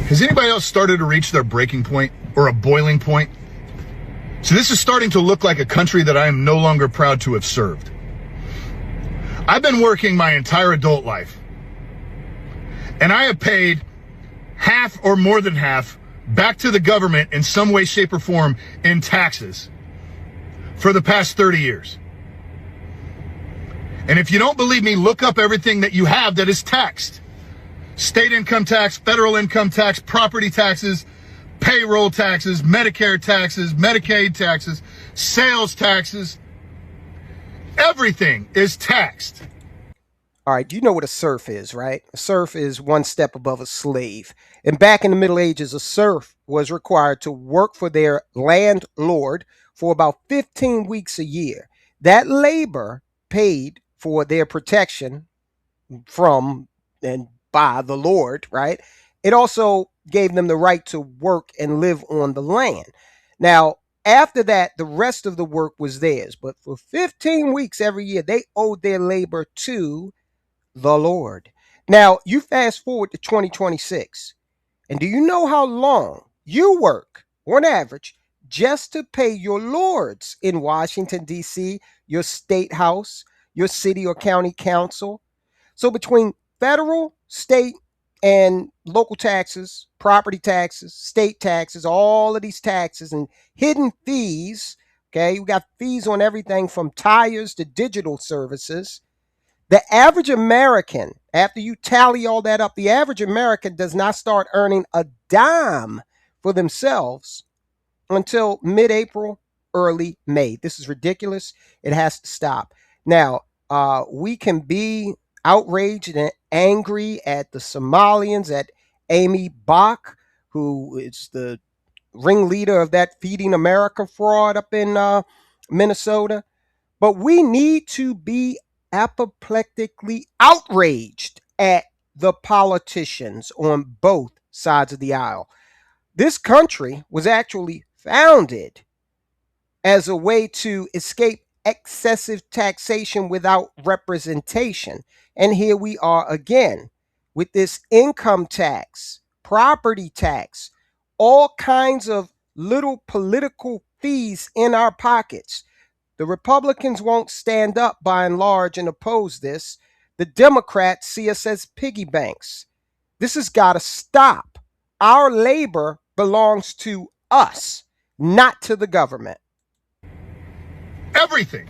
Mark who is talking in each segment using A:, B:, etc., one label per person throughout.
A: Has anybody else started to reach their breaking point or a boiling point? So this is starting to look like a country that I am no longer proud to have served. I've been working my entire adult life, and I have paid half or more than half back to the government in some way, shape, or form in taxes for the past 30 years. And if you don't believe me, look up everything that you have that is taxed. State income tax, federal income tax, property taxes, payroll taxes, Medicare taxes, Medicaid taxes, sales taxes. Everything is taxed.
B: All right, you know what a serf is, right? A serf is one step above a slave. And back in the Middle Ages, a serf was required to work for their landlord for about 15 weeks a year. That labor paid for their protection from and by the Lord, right? It also gave them the right to work and live on the land. Now, after that, the rest of the work was theirs. But for 15 weeks every year, they owed their labor to the Lord. Now, you fast forward to 2026. And do you know how long you work on average just to pay your lords in Washington, D.C., your state house, your city or county council? So between federal, state, and local taxes, property taxes, state taxes, all of these taxes and hidden fees, okay, we got fees on everything from tires to digital services. The average American, after you tally all that up, the average American does not start earning a dime for themselves until mid-April, early May. This is ridiculous. It has to stop. Now, we can be outraged and angry at the Somalians, at Amy Bach, who is the ringleader of that Feeding America fraud up in Minnesota. But we need to be apoplectically outraged at the politicians on both sides of the aisle. This country was actually founded as a way to escape excessive taxation without representation. And here we are again with this income tax, property tax, all kinds of little political fees in our pockets. The Republicans won't stand up by and large and oppose this. The Democrats see us as piggy banks. This has got to stop. Our labor belongs to us, not to the government.
A: Everything.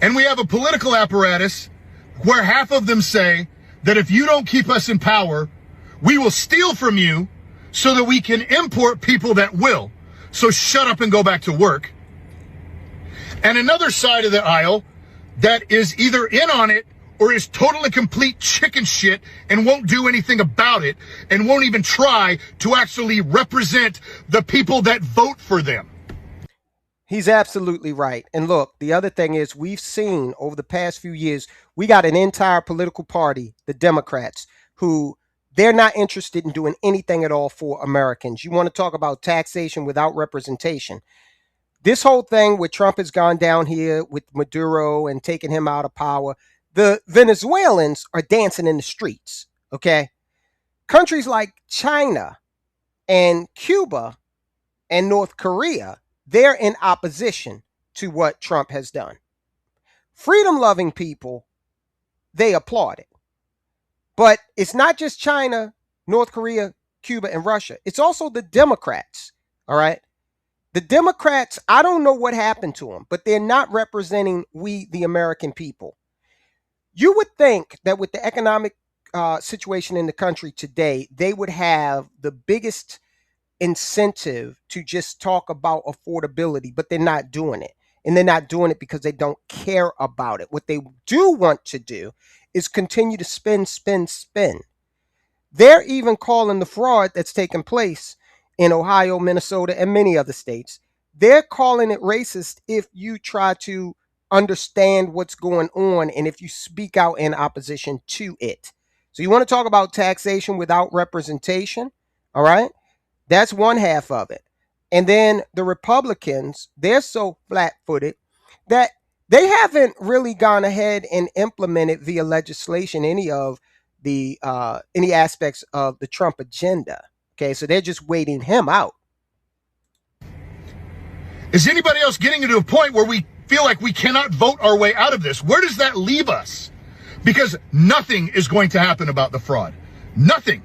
A: And we have a political apparatus where half of them say that if you don't keep us in power, we will steal from you so that we can import people that will. So shut up and go back to work. And another side of the aisle that is either in on it or is totally complete chicken shit and won't do anything about it and won't even try to actually represent the people that vote for them.
B: He's absolutely right. And look, the other thing is we've seen over the past few years, we got an entire political party, the Democrats, who they're not interested in doing anything at all for Americans. You want to talk about taxation without representation. This whole thing with Trump has gone down here with Maduro and taking him out of power. The Venezuelans are dancing in the streets, okay? Countries like China and Cuba and North Korea, they're in opposition to what Trump has done. Freedom-loving people, they applaud it. But it's not just China, North Korea, Cuba, and Russia. It's also the Democrats, all right? The Democrats, I don't know what happened to them, but they're not representing we, the American people. You would think that with the economic situation in the country today, they would have the biggest incentive to just talk about affordability, but they're not doing it. And they're not doing it because they don't care about it. What they do want to do is continue to spend. They're even calling the fraud that's taking place in Ohio, Minnesota, and many other states. They're calling it racist if you try to understand what's going on and if you speak out in opposition to it. So you want to talk about taxation without representation, all right? That's one half of it. And then the Republicans, they're so flat-footed that they haven't really gone ahead and implemented via legislation any of any aspects of the Trump agenda. Okay, so they're just waiting him out.
A: Is anybody else getting to a point where we feel like we cannot vote our way out of this? Where does that leave us? Because nothing is going to happen about the fraud. Nothing.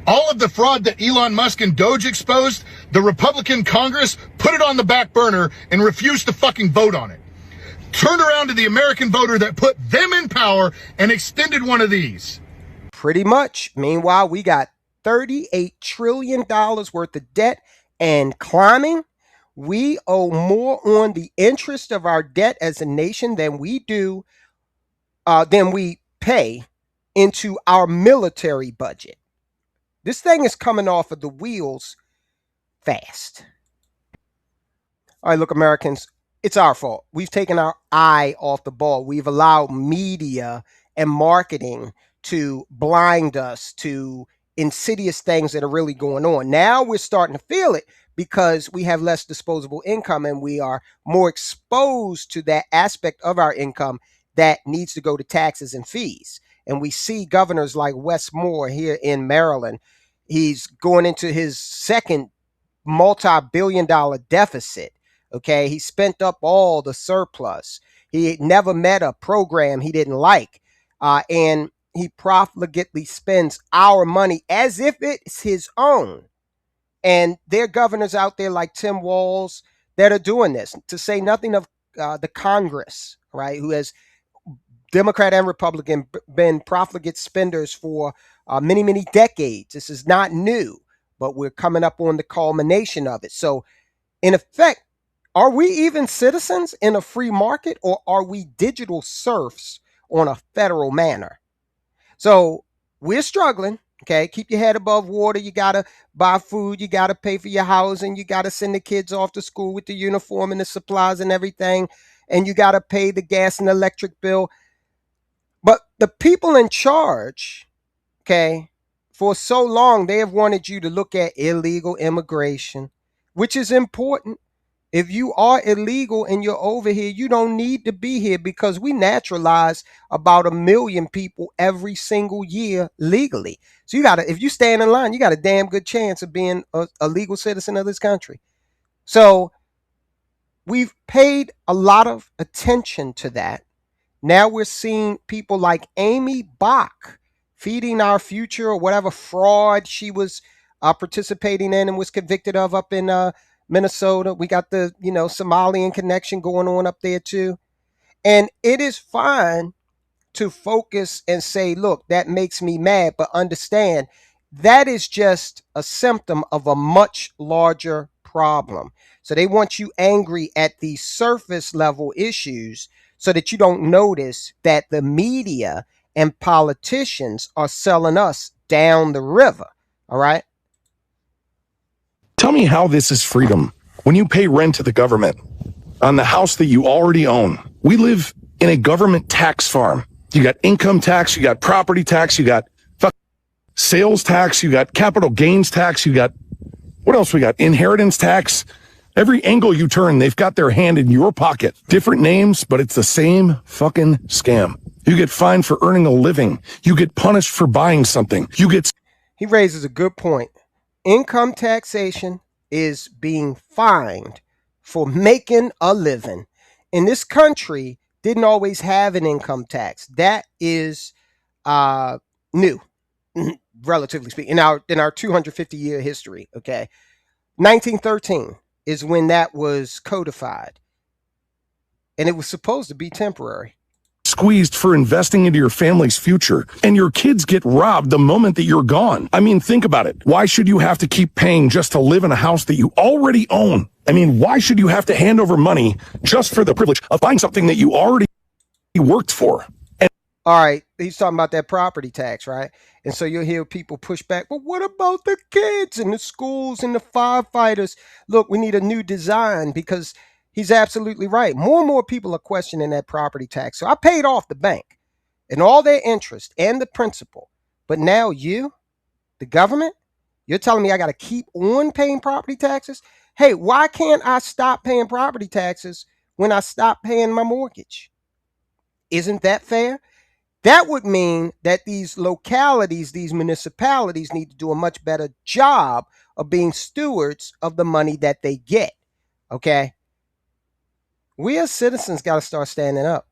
A: All of the fraud that Elon Musk and Doge exposed, the Republican Congress put it on the back burner and refused to fucking vote on it. Turned around to the American voter that put them in power and extended one of these.
B: Pretty much. Meanwhile, we got $38 trillion worth of debt and climbing. We owe more on the interest of our debt as a nation than we pay into our military budget. This thing is coming off of the wheels fast. All right, look, Americans, it's our fault. We've taken our eye off the ball. We've allowed media and marketing to blind us to insidious things that are really going on. Now we're starting to feel it because we have less disposable income and we are more exposed to that aspect of our income that needs to go to taxes and fees. And we see governors like Wes Moore here in Maryland. He's going into his second multi-billion-dollar deficit. Okay, he spent up all the surplus. He never met a program he didn't like. And he profligately spends our money as if it's his own. And there are governors out there like Tim Walz that are doing this, to say nothing of the Congress, right, who has Democrat and Republican been profligate spenders for many, many decades. This is not new, but we're coming up on the culmination of it. So, in effect, are we even citizens in a free market, or are we digital serfs on a federal manor? So we're struggling. Okay, keep your head above water. You got to buy food. You got to pay for your housing. You got to send the kids off to school with the uniform and the supplies and everything. And you got to pay the gas and electric bill. But the people in charge, okay, for so long, they have wanted you to look at illegal immigration, which is important. If you are illegal and you're over here, you don't need to be here, because we naturalize about 1 million people every single year legally. So if you stand in line, you got a damn good chance of being a legal citizen of this country. So we've paid a lot of attention to that. Now we're seeing people like Amy Bach feeding our future, or whatever fraud she was participating in and was convicted of up in Minnesota. We got the, Somalian connection going on up there too. And it is fine to focus and say, look, that makes me mad, but understand that is just a symptom of a much larger problem. So they want you angry at the surface level issues so that you don't notice that the media and politicians are selling us down the river. All right.
C: Tell me how this is freedom when you pay rent to the government on the house that you already own. We live in a government tax farm. You got income tax, you got property tax, you got sales tax, you got capital gains tax, you got, what else we got? Inheritance tax. Every angle you turn, they've got their hand in your pocket. Different names, but it's the same fucking scam. You get fined for earning a living. You get punished for buying something.
B: He raises a good point. Income taxation is being fined for making a living. In this country, didn't always have an income tax. That is new, relatively speaking, in our 250-year history. Okay, 1913 is when that was codified, and it was supposed to be temporary.
C: Squeezed for investing into your family's future, and your kids get robbed the moment that you're gone. I mean, think about it. Why should you have to keep paying just to live in a house that you already own? I mean, why should you have to hand over money just for the privilege of buying something that you already worked for?
B: All right, he's talking about that property tax, right? And so you'll hear people push back, but what about the kids and the schools and the firefighters? Look, we need a new design, because he's absolutely right. More and more people are questioning that property tax. So I paid off the bank and all their interest and the principal. But now you, the government, you're telling me I got to keep on paying property taxes? Hey, why can't I stop paying property taxes when I stop paying my mortgage? Isn't that fair? That would mean that these localities, these municipalities need to do a much better job of being stewards of the money that they get. Okay? We as citizens got to start standing up.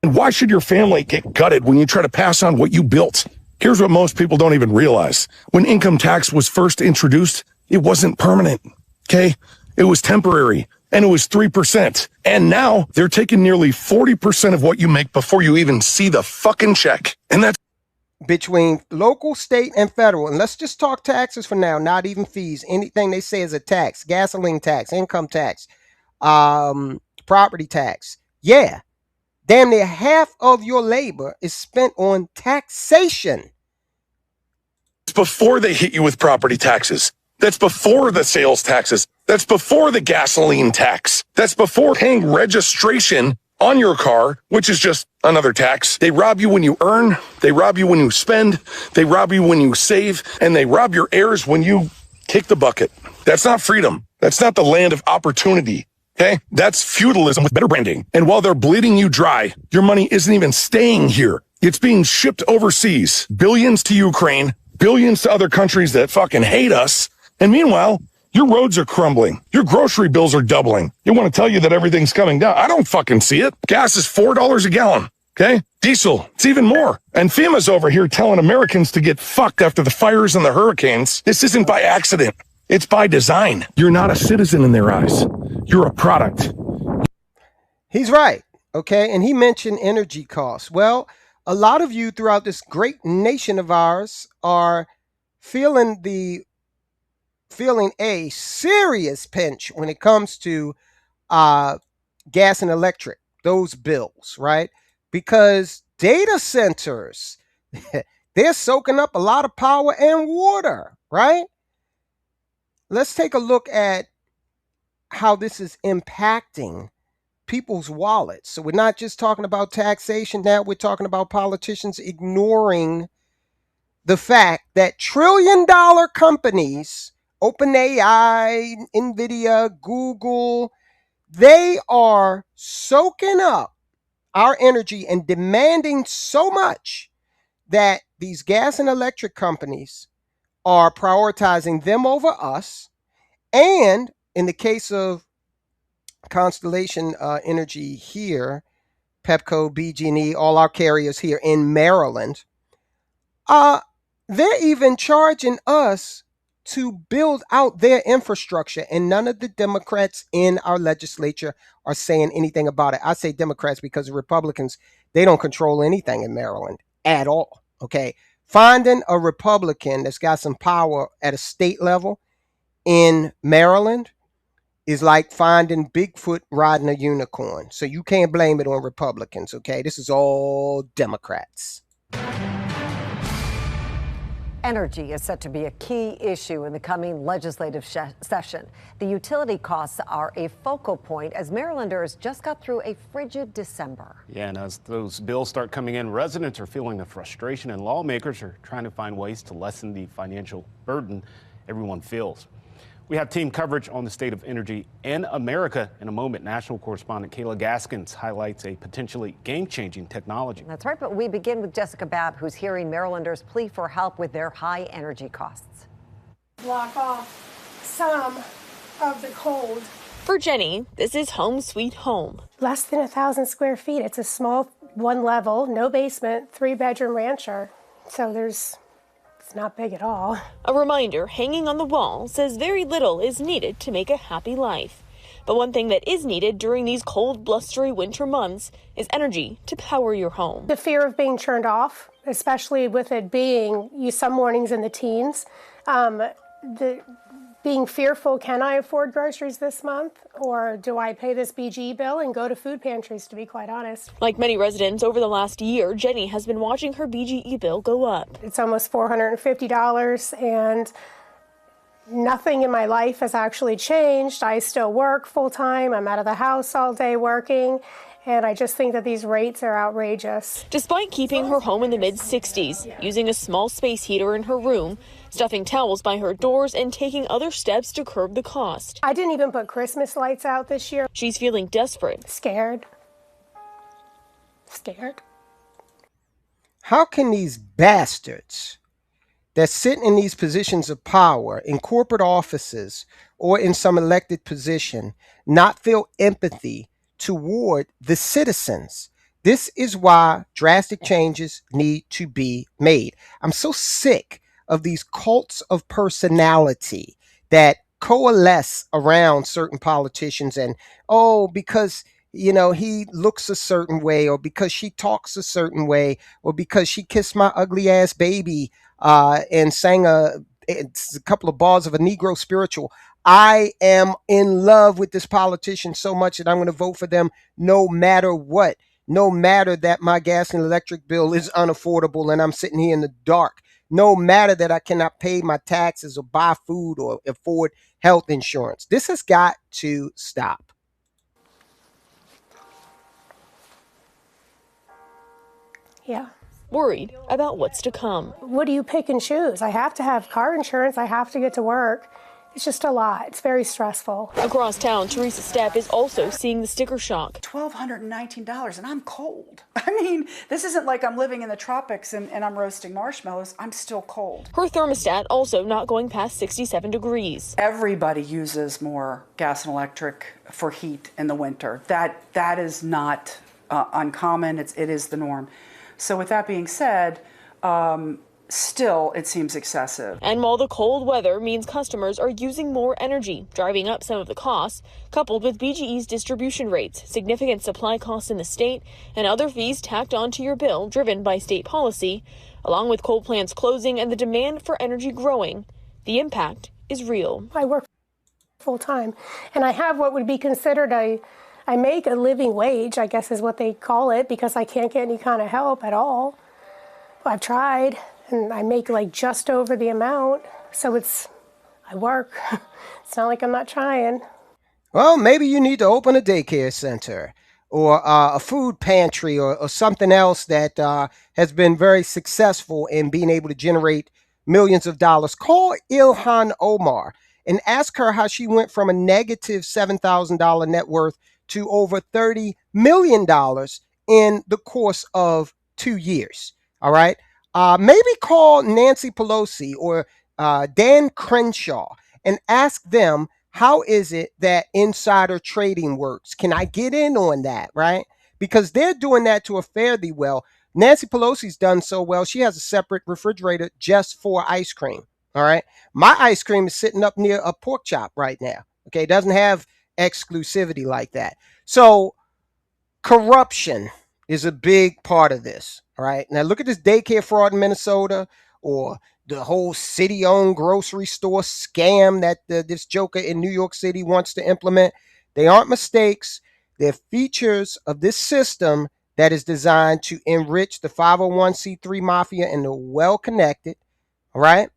C: And why should your family get gutted when you try to pass on what you built? Here's what most people don't even realize. When income tax was first introduced, it wasn't permanent, okay? It was temporary, and it was 3%. And now they're taking nearly 40% of what you make before you even see the fucking check. And that's
B: between local, state, and federal. And let's just talk taxes for now, not even fees. Anything they say is a tax, gasoline tax, income tax, property tax. Yeah. Damn near half of your labor is spent on taxation.
C: It's before they hit you with property taxes. That's before the sales taxes. That's before the gasoline tax. That's before paying registration on your car, which is just another tax. They rob you when you earn. They rob you when you spend. They rob you when you save. And they rob your heirs when you kick the bucket. That's not freedom. That's not the land of opportunity. Okay? That's feudalism with better branding. And while they're bleeding you dry, your money isn't even staying here. It's being shipped overseas. Billions to Ukraine, billions to other countries that fucking hate us. And meanwhile, your roads are crumbling. Your grocery bills are doubling. They want to tell you that everything's coming down. I don't fucking see it. Gas is $4 a gallon. Okay? Diesel, it's even more. And FEMA's over here telling Americans to get fucked after the fires and the hurricanes. This isn't by accident. It's by design. You're not a citizen in their eyes. You're a product.
B: He's right. Okay. And he mentioned energy costs. Well, a lot of you throughout this great nation of ours are feeling a serious pinch when it comes to gas and electric, those bills, right? Because data centers, they're soaking up a lot of power and water, right? Let's take a look at how this is impacting people's wallets. So we're not just talking about taxation now, we're talking about politicians ignoring the fact that trillion-dollar companies, OpenAI, NVIDIA, Google, they are soaking up our energy and demanding so much that these gas and electric companies are prioritizing them over us. And in the case of Constellation Energy here, Pepco, BG&E, all our carriers here in Maryland, they're even charging us to build out their infrastructure, and none of the Democrats in our legislature are saying anything about it. I say Democrats because the Republicans, they don't control anything in Maryland at all, okay? Finding a Republican that's got some power at a state level in Maryland is like finding Bigfoot riding a unicorn. So you can't blame it on Republicans, okay? This is all Democrats.
D: Energy is set to be a key issue in the coming legislative session. The utility costs are a focal point as Marylanders just got through a frigid December.
E: Yeah, and as those bills start coming in, residents are feeling the frustration and lawmakers are trying to find ways to lessen the financial burden everyone feels. We have team coverage on the state of energy in America in a moment. National correspondent Kayla Gaskins highlights a potentially game-changing technology.
D: That's right, but we begin with Jessica Babb, who's hearing Marylanders plea for help with their high energy costs.
F: Block off some of the cold.
G: For Jenny, this is home sweet home.
F: Less than 1,000 square feet. It's a small, one level, no basement, 3-bedroom rancher. So it's not big at all.
G: A reminder hanging on the wall says very little is needed to make a happy life. But one thing that is needed during these cold, blustery winter months is energy to power your home.
F: The fear of being turned off, especially with it being some mornings in the teens, being fearful, can I afford groceries this month? Or do I pay this BG bill and go to food pantries, to be quite honest?
G: Like many residents over the last year, Jenny has been watching her BGE bill go up.
F: It's almost $450, and nothing in my life has actually changed. I still work full time. I'm out of the house all day working. And I just think that these rates are outrageous.
G: Despite keeping her home in the mid-60s, using a small space heater in her room, stuffing towels by her doors, and taking other steps to curb the cost.
F: I didn't even put Christmas lights out this year.
G: She's feeling desperate.
F: Scared.
B: How can these bastards that sit in these positions of power in corporate offices or in some elected position not feel empathy toward the citizens? This is why drastic changes need to be made. I'm so sick of these cults of personality that coalesce around certain politicians and, oh, because he looks a certain way, or because she talks a certain way, or because she kissed my ugly ass baby and sang a couple of bars of a Negro spiritual. I am in love with this politician so much that I'm going to vote for them no matter what. No matter that my gas and electric bill is unaffordable and I'm sitting here in the dark. No matter that I cannot pay my taxes or buy food or afford health insurance. This has got to stop.
F: Yeah.
G: Worried about what's to come.
F: What do you pick and choose? I have to have car insurance. I have to get to work. It's just a lot. It's very stressful.
G: Across town, Teresa Stepp is also seeing the sticker shock.
H: $1,219, and I'm cold. I mean, this isn't like I'm living in the tropics and I'm roasting marshmallows. I'm still cold.
G: Her thermostat also not going past 67 degrees.
H: Everybody uses more gas and electric for heat in the winter. That is not uncommon. It is the norm. So with that being said, still, it seems excessive.
G: And while the cold weather means customers are using more energy, driving up some of the costs, coupled with BGE's distribution rates, significant supply costs in the state, and other fees tacked onto your bill driven by state policy, along with coal plants closing and the demand for energy growing, the impact is real.
F: I work full time, and I have what would be considered I make a living wage, I guess is what they call it, because I can't get any kind of help at all. I've tried, and I make like just over the amount, so I work. It's not like I'm not trying.
B: Well, maybe you need to open a daycare center or a food pantry or something else that has been very successful in being able to generate millions of dollars. Call Ilhan Omar and ask her how she went from a negative $7,000 net worth to over $30 million in the course of 2 years. All right. Maybe call Nancy Pelosi or Dan Crenshaw and ask them, how is it that insider trading works? Can I get in on that? Right. Because they're doing that to a fare thee well. Nancy Pelosi's done so well. She has a separate refrigerator just for ice cream. All right. My ice cream is sitting up near a pork chop right now. Okay. It doesn't have exclusivity like that. So corruption is a big part of this. All right. Now look at this daycare fraud in Minnesota, or the whole city-owned grocery store scam that this joker in New York City wants to implement. They aren't mistakes. They're features of this system that is designed to enrich the 501c3 mafia and the well-connected. All right.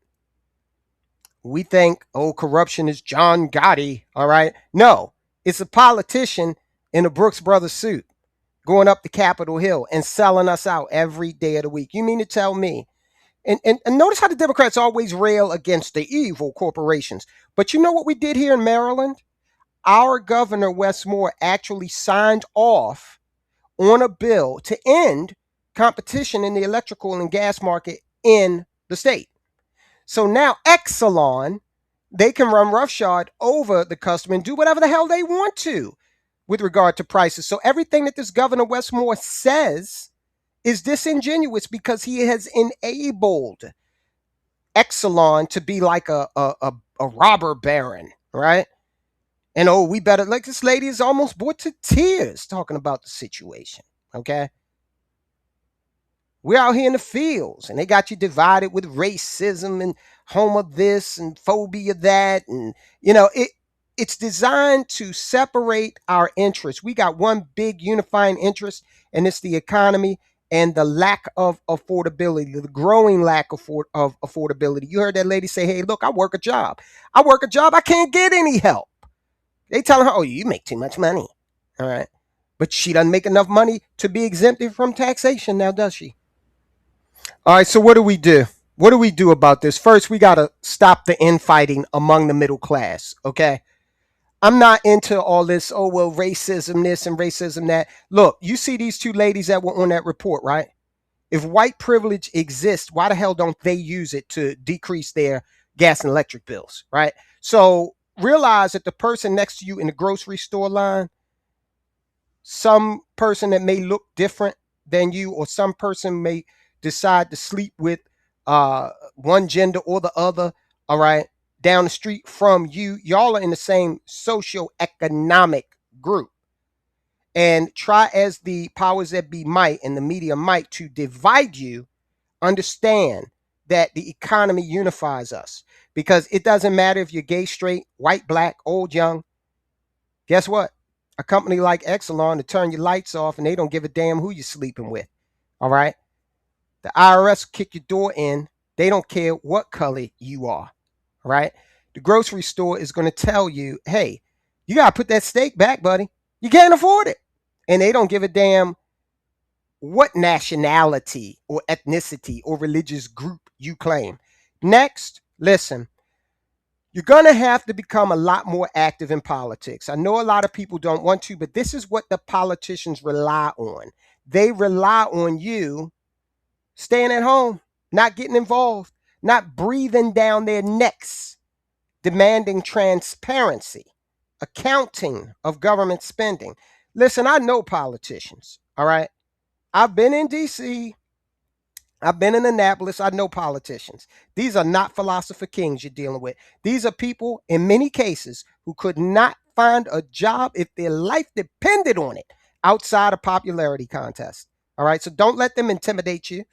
B: We think, oh, corruption is John Gotti. All right. No, it's a politician in a Brooks Brothers suit going up the Capitol Hill and selling us out every day of the week. You mean to tell me? And notice how the Democrats always rail against the evil corporations. But you know what we did here in Maryland? Our governor, Wes Moore, actually signed off on a bill to end competition in the electrical and gas market in the state. So now Exelon, they can run roughshod over the customer and do whatever the hell they want to with regard to prices. So everything that this Governor Wes Moore says is disingenuous because he has enabled Exelon to be like a robber baron, right? And oh, we better, like, this lady is almost brought to tears talking about the situation, okay? We're out here in the fields, and they got you divided with racism and homo this and phobia that. And, it's designed to separate our interests. We got one big unifying interest, and it's the economy and the lack of affordability, the growing lack of affordability. You heard that lady say, hey, look, I work a job. I can't get any help. They telling her, oh, you make too much money. All right. But she doesn't make enough money to be exempted from taxation now, does she? All right, so what do we do? What do we do about this? First, we got to stop the infighting among the middle class, okay? I'm not into all this, oh, well, racism this and racism that. Look, you see these two ladies that were on that report, right? If white privilege exists, why the hell don't they use it to decrease their gas and electric bills, right? So realize that the person next to you in the grocery store line, some person that may look different than you, or some person may decide to sleep with one gender or the other, all right, down the street from you, y'all are in the same socioeconomic group. And try as the powers that be might and the media might to divide you, understand that the economy unifies us. Because it doesn't matter if you're gay, straight, white, black, old, young. Guess what? A company like Exelon to turn your lights off and they don't give a damn who you're sleeping with. All right. The IRS kick your door in. They don't care what color you are. All right. The grocery store is going to tell you, hey, you got to put that steak back, buddy. You can't afford it. And they don't give a damn what nationality or ethnicity or religious group you claim. Next, listen, you're going to have to become a lot more active in politics. I know a lot of people don't want to, but this is what the politicians rely on. They rely on you staying at home, not getting involved, not breathing down their necks, demanding transparency, accounting of government spending. Listen, I know politicians, all right? I've been in D.C., I've been in Annapolis. I know politicians. These are not philosopher kings you're dealing with. These are people, in many cases, who could not find a job if their life depended on it outside a popularity contest. All right, so don't let them intimidate you.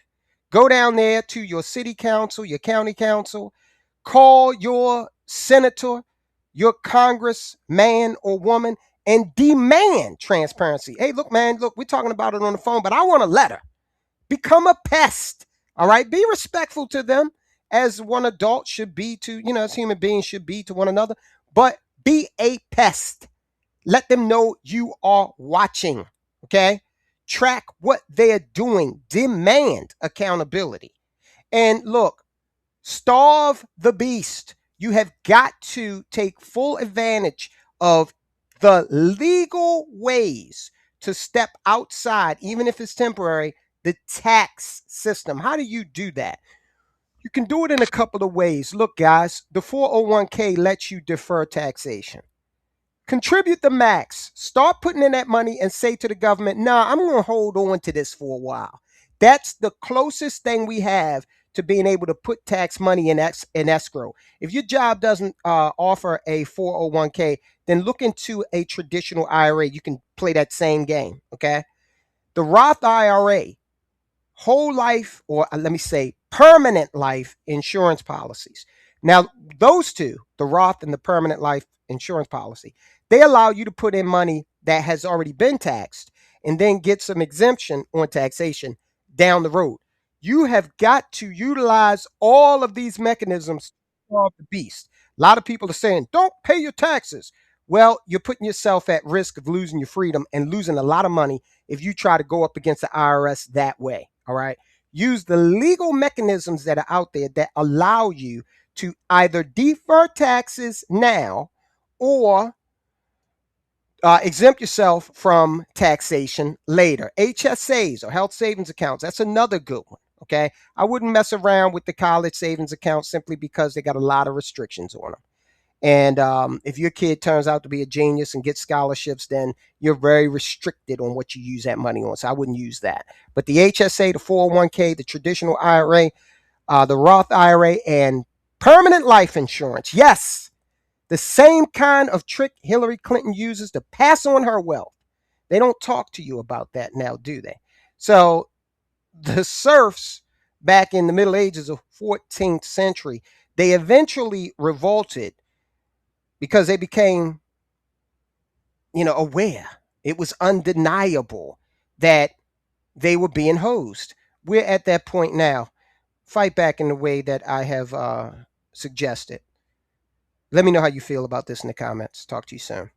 B: Go down there to your city council, your county council, call your senator, your congressman or woman, and demand transparency. Hey, look, man, look, we're talking about it on the phone, but I want a letter. Become a pest. All right. Be respectful to them as one adult should be to, as human beings should be to one another, but be a pest. Let them know you are watching. Okay. Track what they're doing. Demand accountability. And look, starve the beast. You have got to take full advantage of the legal ways to step outside, even if it's temporary, the tax system. How do you do that? You can do it in a couple of ways. Look, guys, the 401k lets you defer taxation. Contribute the max. Start putting in that money and say to the government, nah, I'm going to hold on to this for a while. That's the closest thing we have to being able to put tax money in escrow. If your job doesn't offer a 401k, then look into a traditional IRA. You can play that same game, okay? The Roth IRA, whole life, or let me say permanent life insurance policies. Now, those two, the Roth and the permanent life insurance policy, they allow you to put in money that has already been taxed and then get some exemption on taxation down the road. You have got to utilize all of these mechanisms to starve the beast. A lot of people are saying, don't pay your taxes. Well, you're putting yourself at risk of losing your freedom and losing a lot of money if you try to go up against the IRS that way. All right. Use the legal mechanisms that are out there that allow you to either defer taxes now or exempt yourself from taxation later. HSAs or health savings accounts, that's another good one. Okay. I wouldn't mess around with the college savings accounts simply because they got a lot of restrictions on them. And if your kid turns out to be a genius and gets scholarships, then you're very restricted on what you use that money on. So I wouldn't use that. But the HSA, the 401k, the traditional IRA, the Roth IRA, and permanent life insurance. Yes, the same kind of trick Hillary Clinton uses to pass on her wealth. They don't talk to you about that now, do they? So the serfs back in the Middle Ages of 14th century, they eventually revolted because they became, aware. It was undeniable that they were being hosed. We're at that point now. Fight back in the way that I have suggested. Let me know how you feel about this in the comments. Talk to you soon.